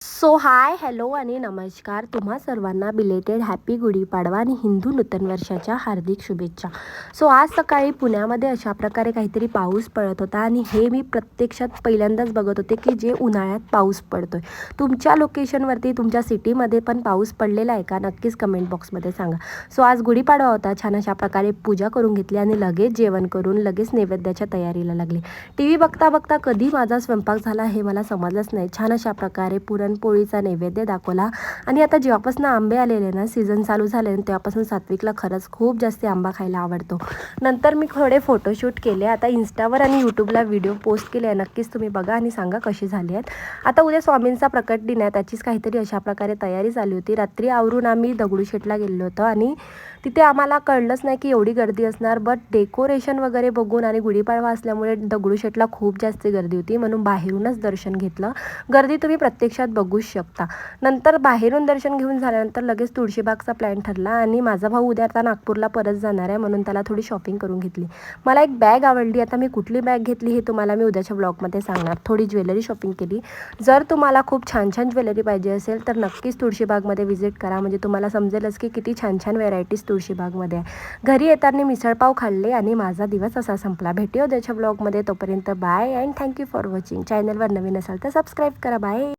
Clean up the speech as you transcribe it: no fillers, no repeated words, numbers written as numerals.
So hi hello आणि नमस्कार तुम्हा सर्वांना बिलेटेड हॅपी गुढीपाडवा आणि हिंदू नूतन वर्षाच्या हार्दिक शुभेच्छा. सो आज सकाळी पुण्यामध्ये अशा प्रकारे काहीतरी पाऊस पडत होता आणि हे मी प्रत्यक्षात पहिल्यांदाच बघत होते की जे उन्हाळ्यात पाऊस पडतोय. तुमच्या लोकेशनवरती तुमच्या सिटीमध्ये पण पाऊस पडलेला आहे का? नक्कीच कमेंट बॉक्समध्ये सांगा. सो आज गुढीपाडवा होता. छान अशा प्रकारे पूजा करून घेतली आणि लगेच जेवण करून लगेच नैवेद्याच्या तयारीला लागले. टी व्ही बघता बघता कधी माझा स्वयंपाक झाला हे मला समजलंच नाही. छान अशा प्रकारे पुरणपोळीचा नैवेद्य दाखवला आणि आता जेव्हापासून आंबे आलेले ना, सीझन चालू झाले तेव्हापासून सात्विकला खरंच खूप जास्त आंबा खायला आवडतो. नंतर मी थोडे फोटोशूट केले. आता इन्स्टावर आणि यूट्यूबला व्हिडिओ पोस्ट केले आहे. नक्कीच तुम्ही बघा आणि सांगा कशी झाली आहेत. आता उद्या स्वामींचा प्रकट दिन आहे, त्याचीच काहीतरी अशा प्रकारे तयारी झाली होती. रात्री आवरून आम्ही दगडूशेठला गेलो होतो आणि तिथे आम्हाला कळलंच नाही की एवढी गर्दी असणार, बट डेकोरेशन वगैरे बघून आणि गुढीपाडवा असल्यामुळे दगडूशेठला खूप जास्त गर्दी होती, म्हणून बाहेरूनच दर्शन घेतलं. गर्दी तुम्ही प्रत्यक्षात बघूच शकता. नंतर बाहेरून दर्शन घेऊन झाल्यानंतर लगेच तुळशीबागचा प्लॅन ठरला आणि माझा भाऊ उद्या आता नागपूरला परत जाणार आहे, म्हणून त्याला थोडी शॉपिंग करून घेतली. मला एक बॅग आवडली. आता मी कुठली बॅग घेतली हे तुम्हाला मी उद्याच्या ब्लॉगमध्ये सांगणार. थोडी ज्वेलरी शॉपिंग केली. जर तुम्हाला खूप छान छान ज्वेलरी पाहिजे असेल तर नक्कीच तुळशीबागमध्ये व्हिजिट करा, म्हणजे तुम्हाला समजेलच की किती छान छान व्हेरायटीज तुळशीबागमध्ये आहे. घरी येताना मिसळपाव खाल्ले आणि माझा दिवस असा संपला. भेटूया उद्याच्या ब्लॉगमध्ये. तोपर्यंत bye and thank you for watching. चॅनलवर नवीन असाल तर सबस्क्राईब करा. बाय.